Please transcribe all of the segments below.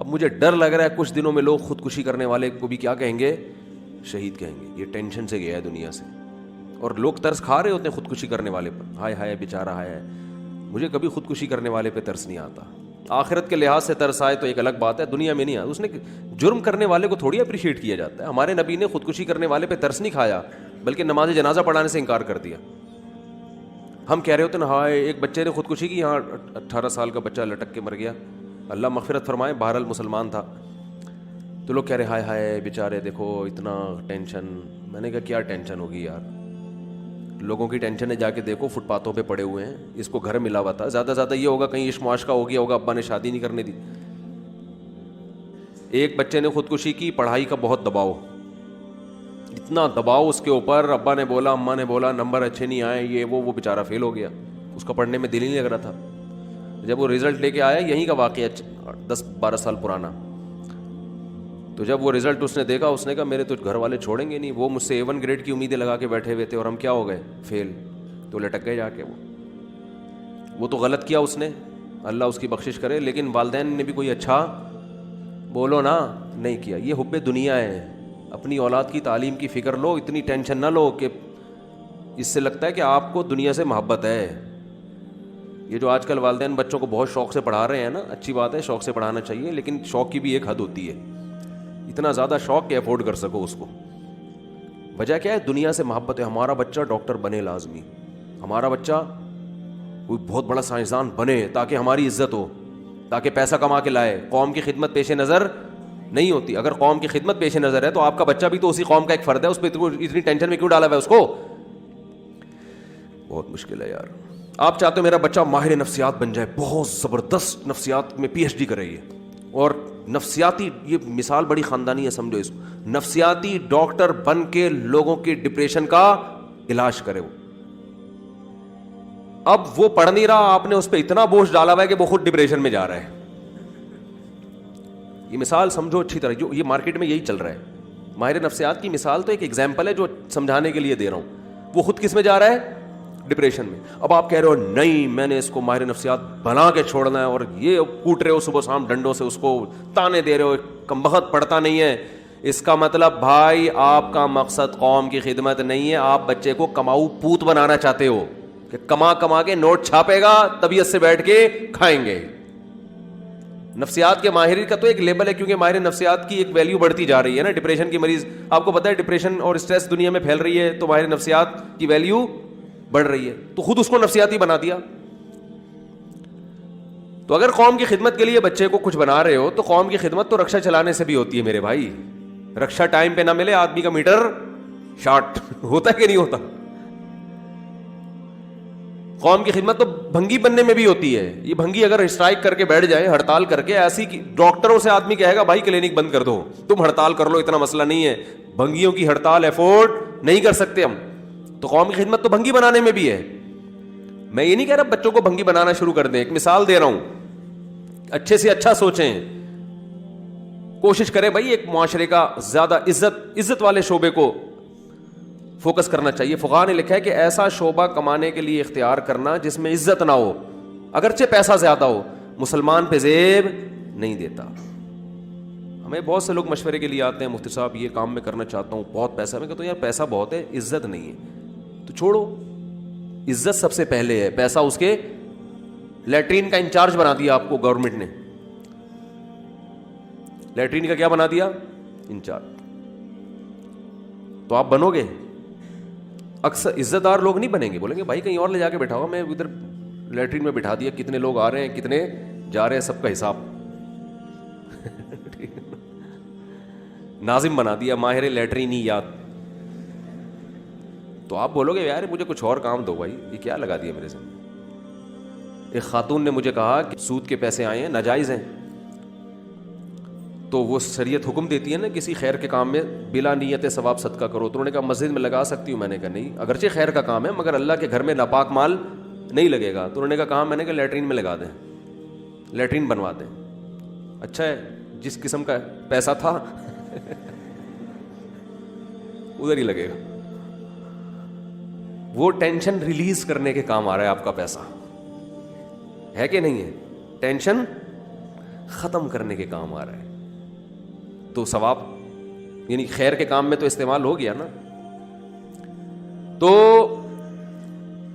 اب مجھے ڈر لگ رہا ہے کچھ دنوں میں لوگ خودکشی کرنے والے کو بھی کیا کہیں گے؟ شہید کہیں گے. یہ ٹینشن سے گیا ہے دنیا سے. اور لوگ ترس کھا رہے ہوتے ہیں خودکشی کرنے والے پر, ہائے ہائے بیچارہ ہائے. مجھے کبھی خودکشی کرنے والے پہ ترس نہیں آتا. آخرت کے لحاظ سے ترس آئے تو ایک الگ بات ہے, دنیا میں نہیں آتا. اس نے جرم کرنے والے کو تھوڑی اپریشیٹ کیا جاتا ہے. ہمارے نبی نے خودکشی کرنے والے پہ ترس نہیں کھایا, بلکہ نماز جنازہ پڑھانے سے انکار کر دیا. ہم کہہ رہے ہوتے ہیں ہائے ایک بچے نے خودکشی کی, یہاں 18 سال کا بچہ لٹک کے مر گیا, اللہ مغفرت فرمائے, بہرحال مسلمان تھا. تو لوگ کہہ رہے ہائے ہائے بیچارے دیکھو اتنا ٹینشن. میں نے کہا کیا ٹینشن ہوگی یار, لوگوں کی ٹینشن ہے, جا کے دیکھو فٹ پاتھوں پہ پڑے ہوئے ہیں, اس کو گھر ملا ہوا تھا. زیادہ سے زیادہ یہ ہوگا کہیں عشق معاشقہ ہو گیا ہوگا, ابا نے شادی نہیں کرنے دی. ایک بچے نے خودکشی کی, پڑھائی کا بہت دباؤ, اتنا دباؤ اس کے اوپر, ابا نے بولا اماں نے بولا نمبر اچھے نہیں آئے یہ وہ بیچارہ فیل ہو گیا. اس کا پڑھنے میں دل ہی نہیں لگ رہا تھا. جب وہ رزلٹ لے کے آیا, یہیں کا واقعہ 10-12 سال پرانا, تو جب وہ رزلٹ اس نے دیکھا, اس نے کہا میرے تو گھر والے چھوڑیں گے نہیں, وہ مجھ سے A1 گریڈ کی امیدیں لگا کے بیٹھے ہوئے تھے اور ہم کیا ہو گئے فیل. تو لٹک گئے جا کے. وہ تو غلط کیا اس نے, اللہ اس کی بخشش کرے, لیکن والدین نے بھی کوئی اچھا بولو نا نہیں کیا. یہ حب دنیا ہے. اپنی اولاد کی تعلیم کی فکر لو, اتنی ٹینشن نہ لو کہ اس سے لگتا ہے کہ آپ کو دنیا سے محبت ہے. یہ جو آج کل والدین بچوں کو بہت شوق سے پڑھا رہے ہیں نا, اچھی بات ہے, شوق سے پڑھانا چاہیے, لیکن شوق کی بھی ایک حد ہوتی ہے. اتنا زیادہ شوق کہ افورڈ کر سکو اس کو. وجہ کیا ہے؟ دنیا سے محبت ہے. ہمارا بچہ ڈاکٹر بنے لازمی, ہمارا بچہ کوئی بہت بڑا سائنسدان بنے تاکہ ہماری عزت ہو, تاکہ پیسہ کما کے لائے. قوم کی خدمت پیش نظر نہیں ہوتی. اگر قوم کی خدمت پیش نظر ہے تو آپ کا بچہ بھی تو اسی قوم کا ایک فرد ہے, اس پہ اتنی ٹینشن میں کیوں ڈالا ہوا ہے اس کو؟ بہت مشکل ہے یار. آپ چاہتے ہو میرا بچہ ماہر نفسیات بن جائے, بہت زبردست نفسیات میں PhD کرے یہ, اور نفسیاتی, یہ مثال بڑی خاندانی ہے سمجھو اس کو, نفسیاتی ڈاکٹر بن کے لوگوں کی ڈپریشن کا علاج کرے. وہ اب وہ پڑھ نہیں رہا, آپ نے اس پہ اتنا بوجھ ڈالا ہوا ہے کہ وہ خود ڈپریشن میں جا رہا ہے. یہ مثال سمجھو اچھی طرح, جو یہ مارکیٹ میں یہی چل رہا ہے. ماہر نفسیات کی مثال تو ایک ایگزامپل ہے جو سمجھانے کے لیے دے رہا ہوں. وہ خود کس میں جا رہا ہے؟ ڈپریشن میں. اب آپ کہہ رہے ہو نہیں میں نے اس کو ماہر نفسیات بنا کے چھوڑنا ہے, اور یہ کوٹ رہے ہو صبح شام ڈنڈوں سے, اس کو تانے دے رہے ہو, کمبخت پڑھتا نہیں ہے. اس کا مطلب بھائی آپ کا مقصد قوم کی خدمت نہیں ہے, آپ بچے کو کماؤ پوت بنانا چاہتے ہو کہ کما کما کے نوٹ چھاپے گا, طبیعت سے بیٹھ کے کھائیں گے. نفسیات کے ماہر کا تو ایک لیبل ہے, کیونکہ ماہر نفسیات کی ایک ویلیو بڑھتی جا رہی ہے نا. ڈپریشن کی مریض آپ کو پتا ہے ڈپریشن اور اسٹریس دنیا میں پھیل رہی ہے, تو ماہر نفسیات کی ویلیو بڑھ رہی ہے, تو خود اس کو نفسیاتی بنا دیا. تو اگر قوم کی خدمت کے لیے بچے کو کچھ بنا رہے ہو تو قوم کی خدمت تو رکشا چلانے سے بھی ہوتی ہے میرے بھائی. رکشا ٹائم پہ نہ ملے, آدمی کا میٹر شارٹ ہوتا ہے کہ نہیں ہوتا. قوم کی خدمت تو بھنگی بننے میں بھی ہوتی ہے. یہ بھنگی اگر اسٹرائک کر کے بیٹھ جائے, ہڑتال کر کے, ایسی ڈاکٹروں سے آدمی کہے گا بھائی کلینک بند کر دو, تم ہڑتال کر لو, اتنا مسئلہ نہیں ہے. بھنگیوں کی ہڑتال افورڈ نہیں کر سکتے ہم, تو قوم کی خدمت تو بھنگی بنانے میں بھی ہے. میں یہ نہیں کہہ رہا بچوں کو بھنگی بنانا شروع کر دیں, ایک مثال دے رہا ہوں. اچھے سے اچھا سوچیں, کوشش کریں بھائی ایک معاشرے کا زیادہ عزت والے شعبے کو فوکس کرنا چاہیے. فقہا نے لکھا ہے کہ ایسا شعبہ کمانے کے لیے اختیار کرنا جس میں عزت نہ ہو, اگرچہ پیسہ زیادہ ہو, مسلمان پہ زیب نہیں دیتا. ہمیں بہت سے لوگ مشورے کے لیے آتے ہیں, مفتی صاحب یہ کام میں کرنا چاہتا ہوں, بہت پیسہ. میں کہتا ہوں یار پیسہ بہت ہے, عزت نہیں ہے, تو چھوڑو. عزت سب سے پہلے ہے, پیسہ اس کے. لیٹرین کا انچارج بنا دیا آپ کو گورنمنٹ نے, لیٹرین کا کیا بنا دیا؟ انچارج. تو آپ بنو گے؟ اکثر عزت دار لوگ نہیں بنیں گے, بولیں گے بھائی کہیں اور لے جا کے بٹھاؤ, میں ادھر لیٹرین میں بٹھا دیا, کتنے لوگ آ رہے ہیں کتنے جا رہے ہیں, سب کا حساب. ناظم بنا دیا, ماہر لیٹرینیات. تو آپ بولو گے یار مجھے کچھ اور کام دو بھائی, یہ کیا لگا دیا میرے سے. ایک خاتون نے مجھے کہا کہ سود کے پیسے آئے ہیں, ناجائز ہیں, تو وہ شریعت حکم دیتی ہے نا کسی خیر کے کام میں بلا نیت ثواب صدقہ کرو. تو انہوں نے کہا مسجد میں لگا سکتی ہوں. میں نے کہا نہیں, اگرچہ خیر کا کام ہے مگر اللہ کے گھر میں ناپاک مال نہیں لگے گا. تو انہوں نے کہا کہاں؟ میں نے کہا لیٹرین میں لگا دیں, لیٹرین بنوا دیں. اچھا ہے, جس قسم کا پیسہ تھا ادھر ہی لگے گا. وہ ٹینشن ریلیز کرنے کے کام آ رہا ہے آپ کا پیسہ, ہے کہ نہیں ہے؟ ٹینشن ختم کرنے کے کام آ رہا ہے. تو ثواب یعنی خیر کے کام میں تو استعمال ہو گیا نا. تو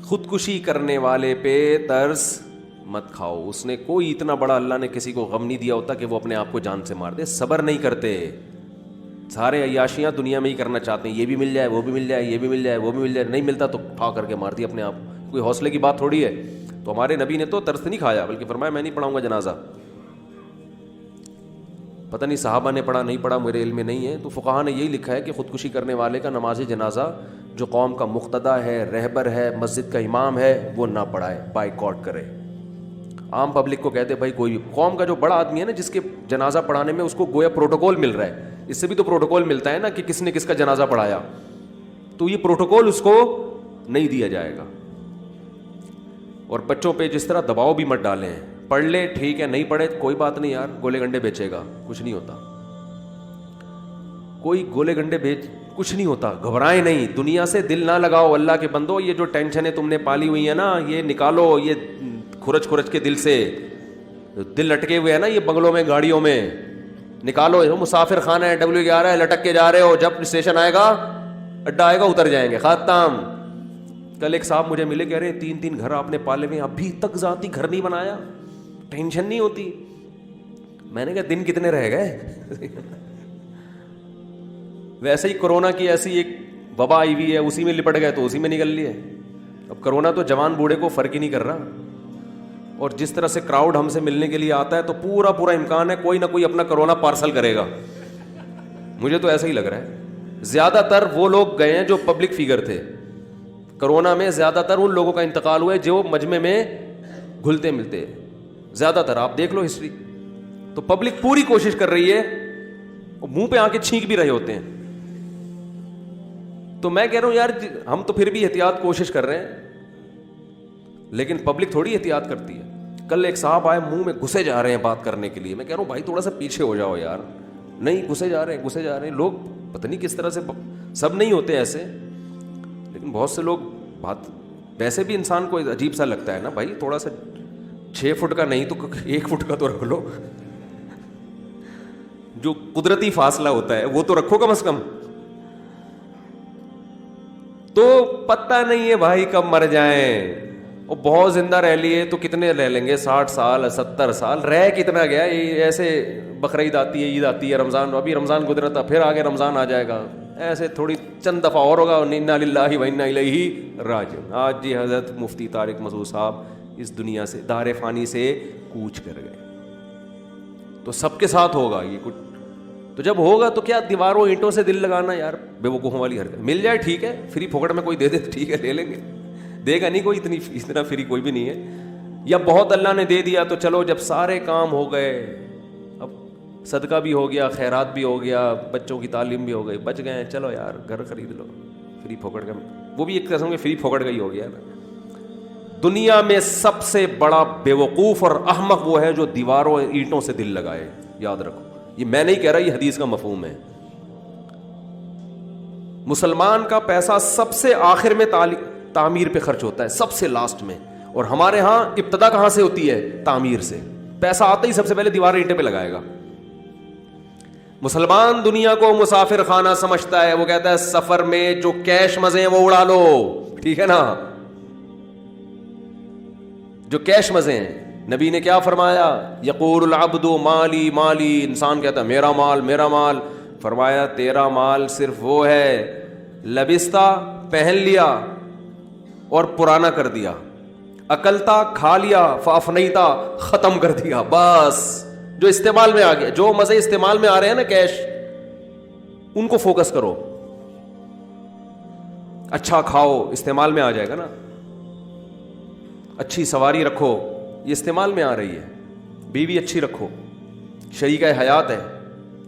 خودکشی کرنے والے پہ ترس مت کھاؤ. اس نے کوئی اتنا بڑا اللہ نے کسی کو غم نہیں دیا ہوتا کہ وہ اپنے آپ کو جان سے مار دے. صبر نہیں کرتے, سارے عیاشیاں دنیا میں ہی کرنا چاہتے ہیں, یہ بھی مل جائے وہ بھی مل جائے, یہ بھی مل جائے وہ بھی مل جائے, نہیں ملتا تو ٹھا کر کے مار دیا اپنے آپ. کوئی حوصلے کی بات تھوڑی ہے. تو ہمارے نبی نے تو ترس نہیں کھایا, بلکہ فرمایا میں نہیں پڑھاؤں گا جنازہ. پتہ نہیں صحابہ نے پڑھا نہیں پڑھا, میرے علم میں نہیں ہے. تو فقہاء نے یہی لکھا ہے کہ خودکشی کرنے والے کا نماز جنازہ جو قوم کا مقتدی ہے, رہبر ہے, مسجد کا امام ہے, وہ نہ پڑھائے, بائیکاٹ کرے. عام پبلک کو کہتے بھائی کوئی قوم کا جو بڑا آدمی ہے نا, جس کے جنازہ پڑھانے میں اس کو گویا پروٹوکول مل رہا ہے. اس سے بھی تو پروٹوکول ملتا ہے نا کہ کس نے کس کا جنازہ پڑھایا, تو یہ پروٹوکول اس کو نہیں دیا جائے گا. اور بچوں پہ جس طرح دباؤ بھی مت ڈالیں, پڑھ لے ٹھیک ہے, نہیں پڑھے کوئی بات نہیں یار, گولے گنڈے بیچے گا, کچھ نہیں ہوتا. کوئی گولے گنڈے بیچ کچھ نہیں ہوتا, گھبرائیں نہیں. دنیا سے دل نہ لگاؤ اللہ کے بندو. یہ جو ٹینشنیں تم نے پالی ہوئی ہیں نا, یہ نکالو, یہ کھرچ کھرچ کے دل سے. دل لٹکے ہوئے ہیں نا یہ بنگلوں میں گاڑیوں میں, نکالو. مسافر خانہ ہے, W11 ہے, لٹک کے جا رہے ہو, جب اسٹیشن آئے گا, اڈا آئے گا, اتر جائیں گے, ختم. کل ایک صاحب مجھے ملے, کہہ رہے 3 گھر آپ نے پالے ہوئے, ابھی تک ذاتی گھر نہیں بنایا, ٹینشن نہیں ہوتی. میں نے کہا دن کتنے رہ گئے. ویسے ہی کورونا کی ایسی ایک وبا آئی ہوئی ہے, اسی میں لپٹ گئے تو اسی میں نکل لیے. اب کرونا تو جوان بوڑھے کو فرق ہی نہیں کر رہا. اور جس طرح سے کراؤڈ ہم سے ملنے کے لیے آتا ہے تو پورا امکان ہے کوئی نہ کوئی اپنا کرونا پارسل کرے گا. مجھے تو ایسا ہی لگ رہا ہے. زیادہ تر وہ لوگ گئے ہیں جو پبلک فگر تھے. کرونا میں زیادہ تر ان لوگوں کا انتقال ہوا ہے جو مجمع میں گھلتے ملتے, زیادہ تر آپ دیکھ لو ہسٹری. تو پبلک پوری کوشش کر رہی ہے, منہ پہ آ کے چھینک بھی رہے ہوتے ہیں. تو میں کہہ رہا ہوں یار ہم تو پھر بھی احتیاط کوشش کر رہے ہیں, لیکن پبلک تھوڑی احتیاط کرتی ہے. کل ایک صاحب آئے, منہ میں گھسے جا رہے ہیں بات کرنے کے لیے. میں کہہ رہا ہوں بھائی تھوڑا سا پیچھے ہو جاؤ یار. نہیں, گھسے جا رہے ہیں لوگ, پتہ نہیں کس طرح سے. سب نہیں ہوتے ایسے, لیکن بہت سے لوگ بات. ویسے بھی انسان کو عجیب سا لگتا ہے نا بھائی, تھوڑا سا 6 فٹ کا نہیں تو 1 فٹ کا تو رکھ لو. جو قدرتی فاصلہ ہوتا ہے وہ تو رکھو کم از کم. تو پتہ نہیں ہے بھائی کب مر جائیں. اور بہت زندہ رہ لیے تو کتنے رہ لیں گے, 60 سال 70 سال, رہ کتنا گیا. یہ ایسے بقرعید آتی ہے, عید آتی ہے, رمضان, ابھی رمضان گزرا تھا, پھر آگے رمضان آ جائے گا, ایسے تھوڑی چند دفعہ اور ہوگا. انا للہ و انا الیہ راجعون. آج جی حضرت مفتی طارق مسعود صاحب اس دنیا سے دار فانی سے کوچ کر گئے. تو سب کے ساتھ ہوگا یہ کچھ. تو جب ہوگا تو کیا دیواروں اینٹوں سے دل لگانا یار, بے وقوفوں والی حرکت. مل جائے ٹھیک ہے, فری پھوکٹ میں کوئی دے دے ٹھیک ہے, لے لیں گے. دے گا نہیں کوئی, اتنا فری کوئی بھی نہیں ہے. یا بہت اللہ نے دے دیا تو چلو جب سارے کام ہو گئے, اب صدقہ بھی ہو گیا, خیرات بھی ہو گیا, بچوں کی تعلیم بھی ہو گئی, بچ گئے, چلو یار گھر خرید لو. فری پھوکٹ کا وہ بھی ایک قسم کے فری پھوکٹ کا ہی ہو گیا نا. دنیا میں سب سے بڑا بے وقوف اور احمق وہ ہے جو دیواروں اینٹوں سے دل لگائے. یاد رکھو, یہ میں نہیں کہہ رہا, یہ حدیث کا مفہوم ہے. مسلمان کا پیسہ سب سے آخر میں تعمیر پہ خرچ ہوتا ہے, سب سے لاسٹ میں. اور ہمارے ہاں ابتدا کہاں سے ہوتی ہے؟ تعمیر سے. پیسہ آتا ہی سب سے پہلے دیوار اینٹیں پہ لگائے گا. مسلمان دنیا کو مسافر خانہ سمجھتا ہے. وہ کہتا ہے سفر میں جو کیش مزے ہیں وہ اڑا لو, ٹھیک ہے نا, جو کیش مزے ہیں. نبی نے کیا فرمایا؟ یقول العبد مالی مالی, انسان کہتا ہے میرا مال میرا مال. فرمایا تیرا مال صرف وہ ہے لبستہ, پہن لیا اور پرانا کر دیا, اکلتا کھا لیا, فافنیتا ختم کر دیا, بس. جو استعمال میں آ گیا, جو مزے استعمال میں آ رہے ہیں نا کیش, ان کو فوکس کرو. اچھا کھاؤ, استعمال میں آ جائے گا نا. اچھی سواری رکھو, یہ استعمال میں آ رہی ہے. بیوی اچھی رکھو, شریکہ حیات ہے,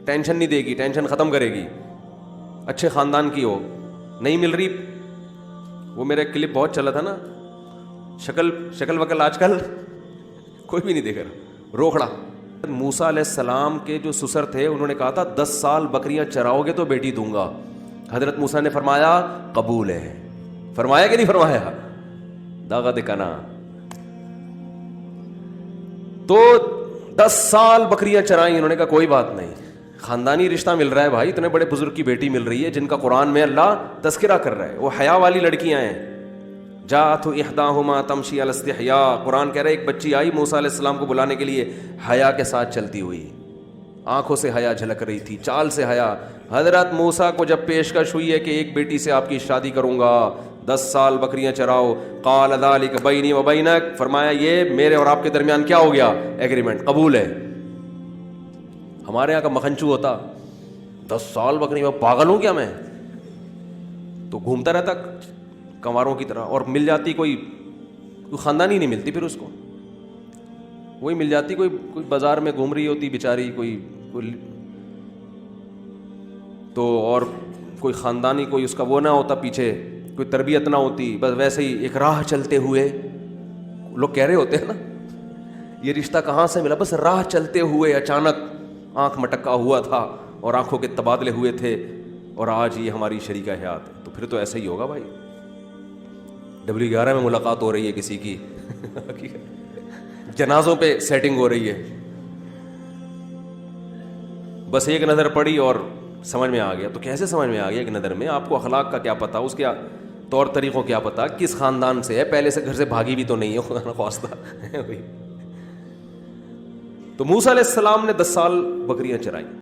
ٹینشن نہیں دے گی, ٹینشن ختم کرے گی. اچھے خاندان کی ہو, نہیں مل رہی. وہ میرا کلپ بہت چلا تھا نا, شکل وکل آج کل کوئی بھی نہیں دیکھ رہا, روکھڑا. موسیٰ علیہ السلام کے جو سسر تھے انہوں نے کہا تھا 10 سال بکریاں چراؤ گے تو بیٹی دوں گا. حضرت موسیٰ نے فرمایا قبول ہے. فرمایا کہ نہیں فرمایا؟ داغت کنا. تو 10 سال بکریاں چرائیں. انہوں نے کہا کوئی بات نہیں, خاندانی رشتہ مل رہا ہے بھائی, اتنے بڑے بزرگ کی بیٹی مل رہی ہے جن کا قرآن میں اللہ تذکرہ کر رہا ہے, وہ حیا والی لڑکیاں ہیں. جاءت احداہما تمشی علی استحیاء, قرآن کہہ رہا ہے ایک بچی آئی موسیٰ علیہ السلام کو بلانے کے لیے حیا کے ساتھ چلتی ہوئی, آنکھوں سے حیا جھلک رہی تھی, چال سے حیا. حضرت موسیٰ کو جب پیشکش ہوئی ہے کہ ایک بیٹی سے آپ کی شادی کروں گا, 10 سال بکریاں چراؤ, قال ذلک بینی و بینک, فرمایا یہ میرے اور آپ کے درمیان کیا ہو گیا, ایگریمنٹ, قبول ہے. ہمارے یہاں کا مکھنچو ہوتا 10 سال بکری, میں پاگل ہوں کیا میں, تو گھومتا رہتا کنواروں کی طرح, اور مل جاتی کوئی خاندانی نہیں ملتی پھر اس کو, وہی مل جاتی کوئی بازار میں گھوم رہی ہوتی بیچاری کوئی تو, اور کوئی خاندانی کوئی اس کا وہ نہ ہوتا پیچھے, کوئی تربیت نہ ہوتی, بس ویسے ہی ایک راہ چلتے ہوئے لوگ کہہ رہے ہوتے ہیں نا یہ رشتہ کہاں سے ملا, بس راہ چلتے ہوئے اچانک آنکھ مٹکا ہوا تھا اور آنکھوں کے تبادلے ہوئے تھے, اور آج یہ ہماری شریکہ حیات ہے. تو پھر تو ایسا ہی ہوگا بھائی, W11 میں ملاقات ہو رہی ہے کسی کی, جنازوں پہ سیٹنگ ہو رہی ہے, بس ایک نظر پڑی اور سمجھ میں آ گیا. تو کیسے سمجھ میں آ گیا ایک نظر میں, آپ کو اخلاق کا کیا پتا, اس کے طور طریقوں کیا پتا, کس خاندان سے ہے, پہلے سے گھر سے بھاگی بھی تو نہیں ہے خدا نخواستہ. تو موسیٰ علیہ السلام نے 10 سال بکریاں چرائیں.